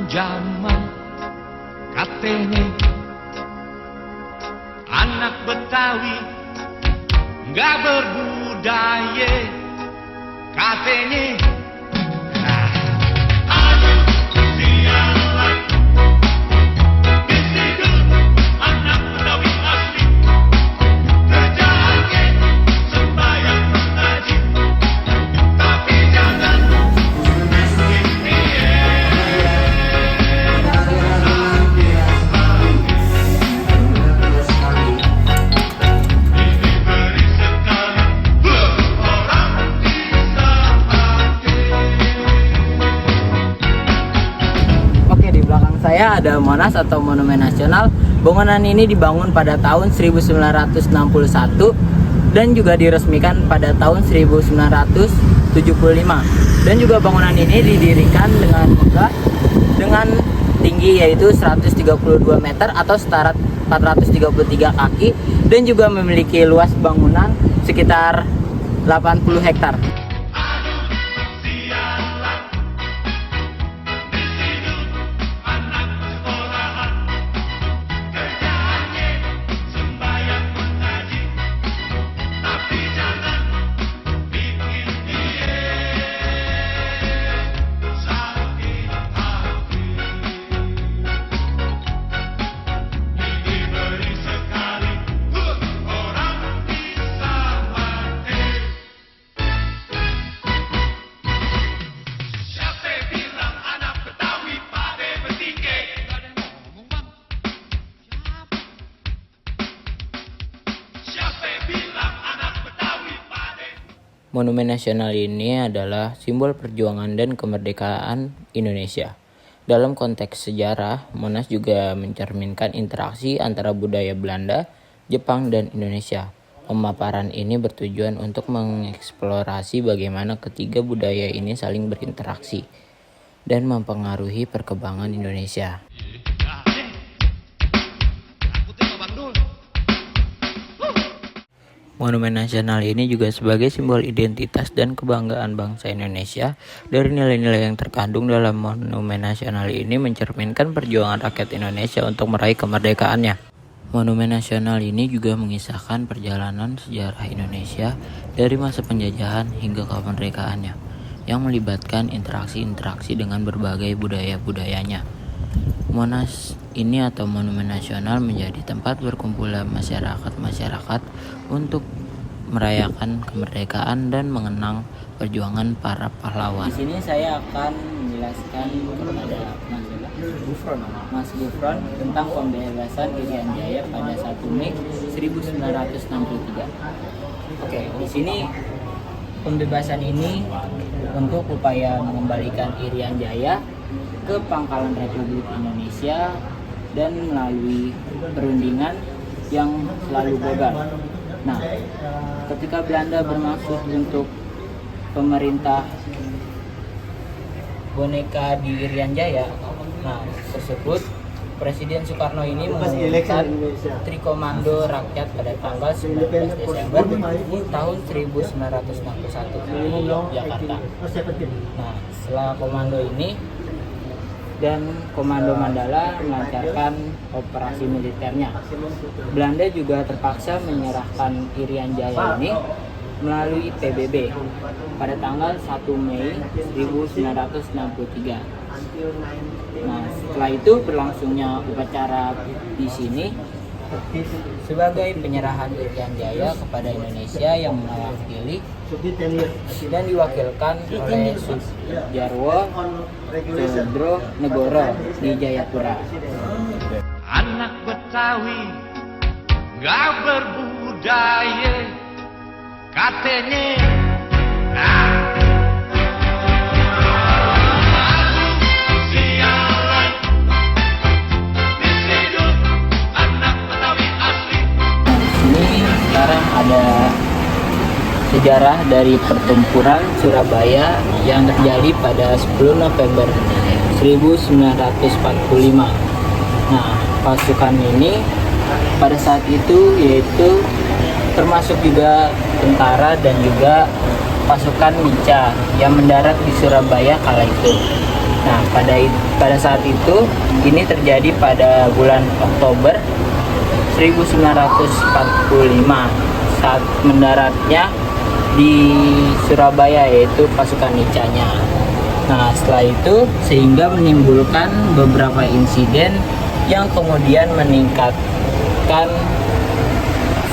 zaman katanya anak Betawi nggak berbudaya katanya. Saya ada Monas atau Monumen Nasional. Bangunan ini dibangun pada tahun 1961 dan juga diresmikan pada tahun 1975. Dan juga bangunan ini didirikan dengan megah dengan tinggi yaitu 132 meter atau setara 433 kaki dan juga memiliki luas bangunan sekitar 80 hektar. Monumen Nasional ini adalah simbol perjuangan dan kemerdekaan Indonesia. Dalam konteks sejarah, Monas juga mencerminkan interaksi antara budaya Belanda, Jepang, dan Indonesia. Pemaparan ini bertujuan untuk mengeksplorasi bagaimana ketiga budaya ini saling berinteraksi dan mempengaruhi perkembangan Indonesia. Monumen Nasional ini juga sebagai simbol identitas dan kebanggaan bangsa Indonesia. Dari nilai-nilai yang terkandung dalam Monumen Nasional ini mencerminkan perjuangan rakyat Indonesia untuk meraih kemerdekaannya. Monumen Nasional ini juga mengisahkan perjalanan sejarah Indonesia dari masa penjajahan hingga kemerdekaannya, yang melibatkan interaksi-interaksi dengan berbagai budaya-budayanya. Monas ini atau Monumen Nasional menjadi tempat berkumpulnya masyarakat untuk merayakan kemerdekaan dan mengenang perjuangan para pahlawan. Di sini saya akan menjelaskan kepada Mas Gufron tentang pembebasan Irian Jaya pada 1 Mei 1963. Oke, di sini pembebasan ini untuk upaya mengembalikan Irian Jaya ke pangkalan Republik Indonesia dan melalui perundingan yang selalu gagal. Nah, ketika Belanda bermaksud untuk pemerintah boneka di Irian Jaya, nah tersebut Presiden Soekarno ini mengumumkan Trikomando Rakyat pada tanggal 19 Desember tahun 1961 di Jakarta. Nah, setelah komando ini dan Komando Mandala melancarkan operasi militernya, Belanda juga terpaksa menyerahkan Irian Jaya ini melalui PBB pada tanggal 1 Mei 1963. Nah, setelah itu berlangsungnya upacara di sini sebagai penyerahan Irian Jaya kepada Indonesia yang mewakili dan diwakilkan oleh Sujarwo Chandra Negoro di Jayapura. Anak Betawi nggak berbudaya katanya. Sekarang ada sejarah dari pertempuran Surabaya yang terjadi pada 10 November 1945. Nah, pasukan ini pada saat itu yaitu termasuk juga tentara dan juga pasukan Mica yang mendarat di Surabaya kala itu. Nah, pada saat itu ini terjadi pada bulan Oktober 1945 saat mendaratnya di Surabaya, yaitu pasukan Nicanya. Nah, setelah itu sehingga menimbulkan beberapa insiden yang kemudian meningkatkan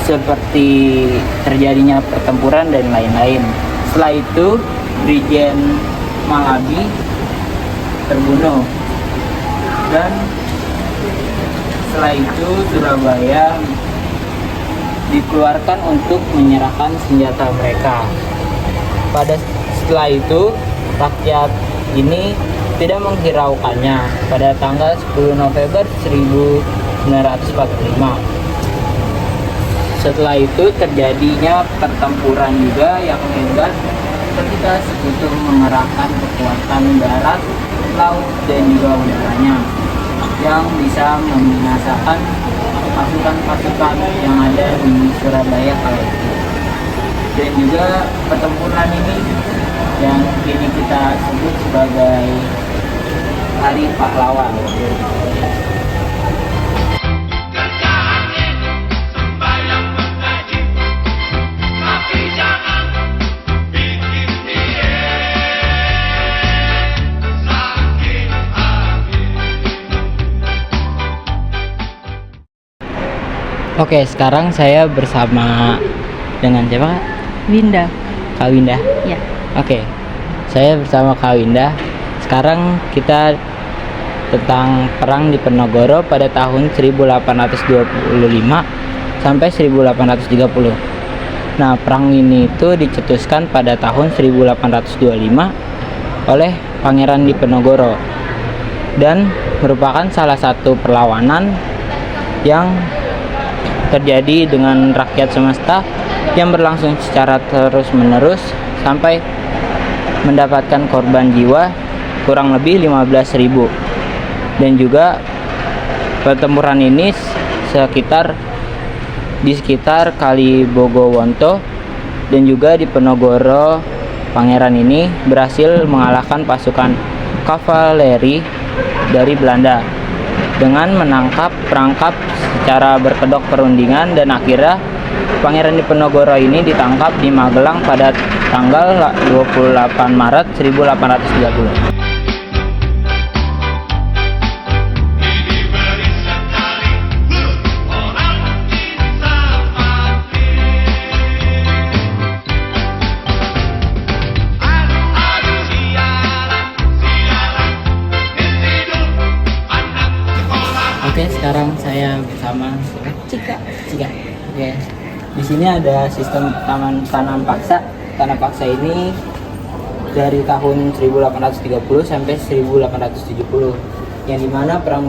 seperti terjadinya pertempuran dan lain-lain. Setelah itu Brigjen Malabi terbunuh, dan setelah itu Surabaya dikeluarkan untuk menyerahkan senjata mereka. Setelah itu rakyat ini tidak menghiraukannya pada tanggal 10 November 1945. Setelah itu terjadinya pertempuran juga yang hebat ketika Sekutu mengerahkan kekuatan darat, laut, dan juga udaranya yang bisa membinasakan pasukan-pasukan yang ada di Surabaya kala itu. Dan juga pertempuran ini yang kini kita sebut sebagai Hari Pahlawan. Oke, sekarang saya bersama dengan siapa, Kak? Winda. Kak Winda. Ya. Oke, saya bersama Kak Winda. Sekarang kita tentang perang di Penogoro pada tahun 1825 sampai 1830. Nah, perang ini itu dicetuskan pada tahun 1825 oleh Pangeran Diponegoro dan merupakan salah satu perlawanan yang terjadi dengan rakyat semesta yang berlangsung secara terus-menerus sampai mendapatkan korban jiwa kurang lebih 15.000. Dan juga pertempuran ini di sekitar Kali Bogowonto dan juga di Penogoro. Pangeran ini berhasil mengalahkan pasukan kavaleri dari Belanda dengan menangkap perangkap secara berkedok perundingan, dan akhirnya Pangeran Diponegoro ini ditangkap di Magelang pada tanggal 28 Maret 1830. Oke, sekarang saya bersama Cika. Cika. Oke. Di sini ada sistem taman tanam paksa. Tanam paksa ini dari tahun 1830 sampai 1870, yang dimana perang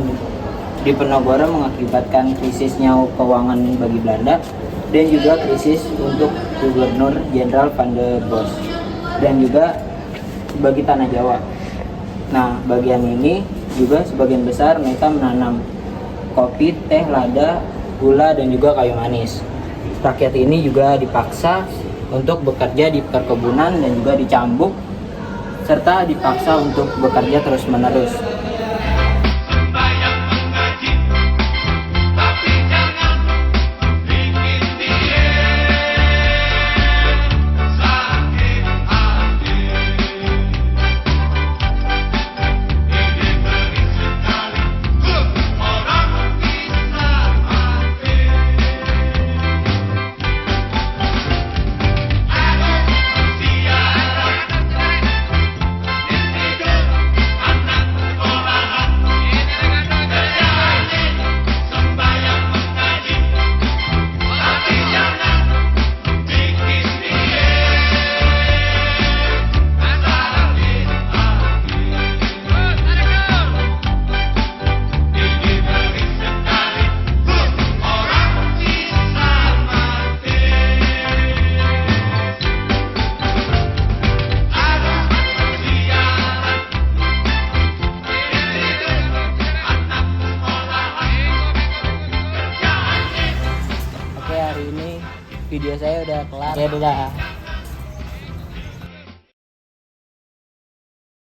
di Penogoro mengakibatkan krisisnya keuangan bagi Belanda dan juga krisis untuk Gubernur Jenderal Van der Bos dan juga bagi tanah Jawa. Nah, bagian ini juga sebagian besar mereka menanam kopi, teh, lada, gula, dan juga kayu manis. Rakyat ini juga dipaksa untuk bekerja di perkebunan dan juga di cambuk, serta dipaksa untuk bekerja terus-menerus. Video saya udah kelar. Ya udah.